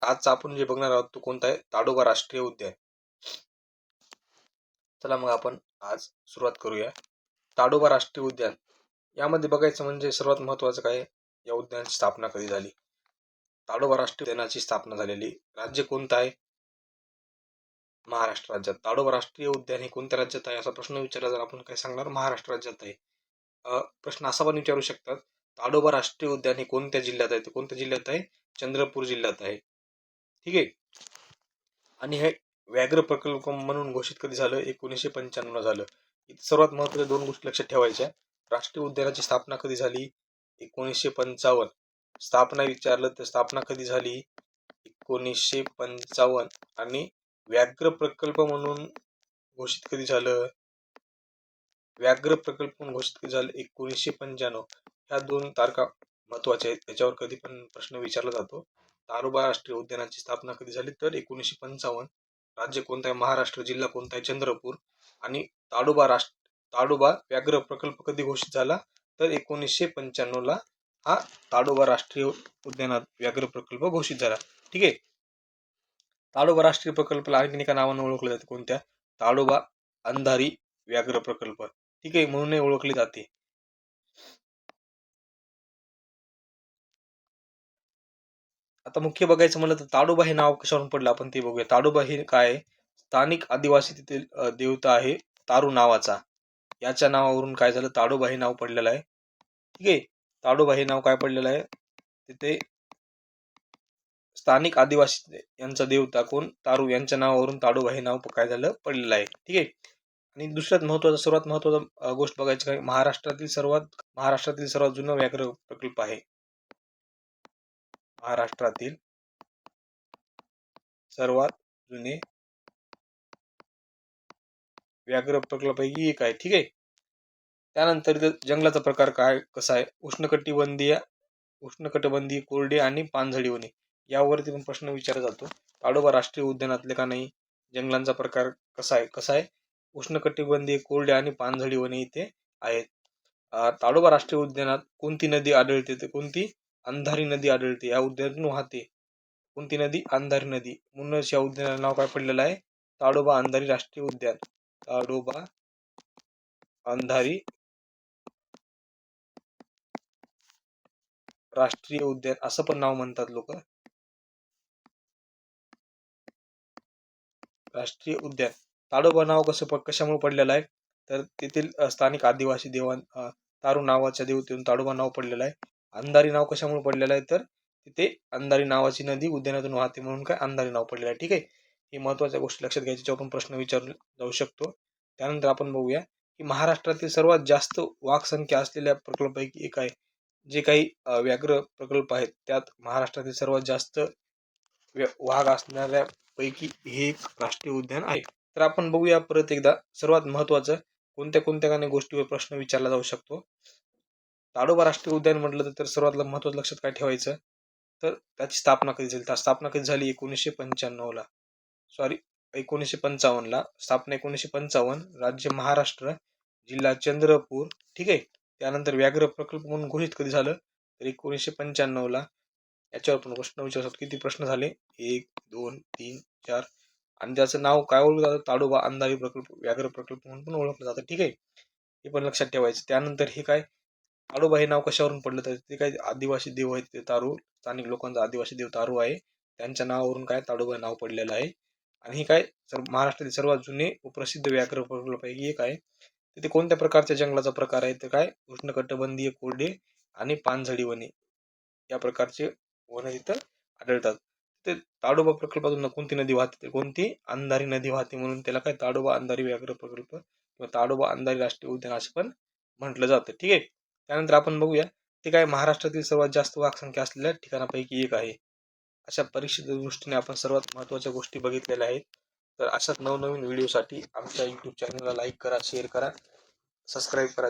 आजचा आपण जे बघणार आहोत तो कोणता आहे, ताडोबा राष्ट्रीय उद्यान. चला मग आपण आज सुरुवात करूया. ताडोबा राष्ट्रीय उद्यान यामध्ये बघायचं म्हणजे सर्वात महत्त्वाचं काय, या उद्यानाची स्थापना कधी झाली. ताडोबा राष्ट्रीय उद्यानाची स्थापना झालेली राज्य कोणतं आहे, महाराष्ट्र राज्यात. ताडोबा राष्ट्रीय उद्यान हे कोणत्या राज्यात आहे असा प्रश्न विचारला तर आपण काय सांगणार, महाराष्ट्र राज्यात आहे. प्रश्न असा पण विचारू शकतात, ताडोबा राष्ट्रीय उद्यान हे कोणत्या जिल्ह्यात आहे, कोणत्या जिल्ह्यात आहे, चंद्रपूर जिल्ह्यात आहे. ठीक आहे. आणि हे व्याघ्र प्रकल्प म्हणून घोषित कधी झालं, 1995 ला झालं. इथे सर्वात महत्त्वाच्या दोन गोष्टी लक्षात ठेवायच्या. राष्ट्रीय उद्यानाची स्थापना कधी झाली, 1955. स्थापना विचारलं तर स्थापना कधी झाली, 1955. आणि व्याघ्र प्रकल्प म्हणून घोषित कधी झालं, व्याघ्र प्रकल्प म्हणून घोषित कधी झालं, 1995. ह्या दोन तारखा महत्वाच्या आहेत, त्याच्यावर कधी पण प्रश्न विचारला जातो. ताडोबा राष्ट्रीय उद्यानाची स्थापना कधी झाली तर 1955. राज्य कोणतं आहे, महाराष्ट्र. जिल्हा कोणता आहे, चंद्रपूर. आणि ताडोबा व्याघ्र प्रकल्प कधी घोषित झाला तर 1995 ला हा ताडोबा राष्ट्रीय उद्यानात व्याघ्र प्रकल्प घोषित झाला. ठीक आहे. ताडोबा राष्ट्रीय प्रकल्पाला आणखी एका नावाने ओळखले जाते, कोणत्या, ताडोबा अंधारी व्याघ्र प्रकल्प. ठीक आहे, म्हणून ओळखले जाते. आता मुख्य बघायचं म्हणलं तर ताडोबा हे नाव कशावरून पडलं आपण ते बघूया. ताडोबा हे काय, स्थानिक आदिवासी तिथील देवता आहे तारू नावाचा. याच्या नावावरून काय झालं, ताडोबा हे नाव पडलेलं आहे. ठीक आहे. ताडोबा हे नाव काय पडलेलं आहे, तिथे स्थानिक आदिवासी यांचा देवता कोण, तारू, यांच्या नावावरून ताडोबा हे नाव काय झालं, पडलेलं आहे. ठीक आहे. आणि सर्वात महत्वाचा गोष्ट बघायची काय, महाराष्ट्रातील सर्वात जुना व्याघ्र प्रकल्प आहे. महाराष्ट्रातील सर्वात जुने व्याघ्र प्रकल्पापैकी एक आहे. ठीक आहे. त्यानंतर जंगलाचा प्रकार काय कसा आहे, उष्णकटिबंधीय कोरडे आणि पानझडी वने, यावरती पण प्रश्न विचारला जातो. ताडोबा राष्ट्रीय उद्यानातले का नाही जंगलांचा प्रकार कसा आहे, उष्णकटिबंधीय कोरडे आणि पानझडी वने इथे आहेत. ताडोबा राष्ट्रीय उद्यानात कोणती नदी आढळते, तर कोणती, अंधारी नदी आढळते. या उद्यानातून वाहते कोणती नदी, अंधारी नदी. म्हणूनच या उद्यानाला नाव काय पडलेलं आहे, ताडोबा अंधारी राष्ट्रीय उद्यान. ताडोबा अंधारी राष्ट्रीय उद्यान असं पण नाव म्हणतात लोक. राष्ट्रीय उद्यान. ताडोबा नाव कशामुळे पडलेलं आहे, तर तेथील स्थानिक आदिवासी तारू नावाच्या देवतेतून ताडोबा नाव पडलेलं आहे. अंधारी नाव कशामुळे पडलेलं आहे, तर तिथे अंधारी नावाची नदी उद्यानातून वाहते म्हणून काय अंधारी नाव पडलेलं आहे. ठीक आहे. ही महत्वाच्या गोष्टी लक्षात घ्यायच्या, ज्यावर पण प्रश्न विचारला जाऊ शकतो. त्यानंतर आपण बघूया की महाराष्ट्रातील सर्वात जास्त वाघ संख्या असलेल्या प्रकल्पापैकी एक आहे. जे काही व्याघ्र प्रकल्प आहेत त्यात महाराष्ट्रातील सर्वात जास्त वाघ असणाऱ्या पैकी हे एक राष्ट्रीय उद्यान आहे. तर आपण बघूया परत एकदा, सर्वात महत्वाचं कोणत्या गोष्टीवर प्रश्न विचारला जाऊ शकतो. ताडोबा राष्ट्रीय उद्यान म्हटलं तर सर्वात महत्वाचं लक्षात काय ठेवायचं, तर त्याची स्थापना कधी झाली. स्थापना कधी झाली, 1995 ला. 1955 ला स्थापना, 1955. राज्य महाराष्ट्र, जिल्हा चंद्रपूर. ठीक आहे. त्यानंतर व्याघ्र प्रकल्प म्हणून घोषित कधी झालं, तर 1995 ला. याच्यावर पण प्रश्न विचारतात, किती प्रश्न झाले, 1 2 3 4. आणि त्याचं नाव काय ओळखलं जातं, ताडोबा अंधारी प्रकल्प व्याघ्र प्रकल्प म्हणून पण ओळखलं जातं. ठीक आहे. हे पण लक्षात ठेवायचं. त्यानंतर हे काय, ताडोबा हे नाव कशावरून पडलं, तर ते काही आदिवासी देव आहेत, ते तारू, स्थानिक लोकांचा आदिवासी देव तारू आहे, त्यांच्या नावावरून काय ताडोबा नाव पडलेलं आहे. आणि हे काय महाराष्ट्रातील सर्वात जुने व प्रसिद्ध व्याघ्र प्रकल्पापैकी एक आहे. तिथे कोणत्या प्रकारच्या जंगलाचा प्रकार आहे, तर काय उष्णकटिबंधीय कोरडे आणि पानझडी वने या प्रकारचे वने इथं आढळतात. ते ताडोबा प्रकल्पातून कोणती नदी वाहते, तर कोणती, अंधारी नदी वाहते, म्हणून त्याला काय ताडोबा अंधारी व्याघ्र प्रकल्प किंवा ताडोबा अंधारी राष्ट्रीय उद्यान असं पण म्हटलं जातं. ठीक आहे. त्यानंतर आपण बघूया, ते काय महाराष्ट्रातील सर्वात जास्त वाघ संख्या असलेल्या ठिकाणापैकी एक आहे. अशा परीक्षेच्या दृष्टीने आपण सर्वात महत्त्वाच्या गोष्टी बघितलेल्या आहेत. तर अशाच नवनवीन व्हिडिओसाठी आमच्या YouTube चॅनलला लाईक करा, शेअर करा, सबस्क्राईब करा.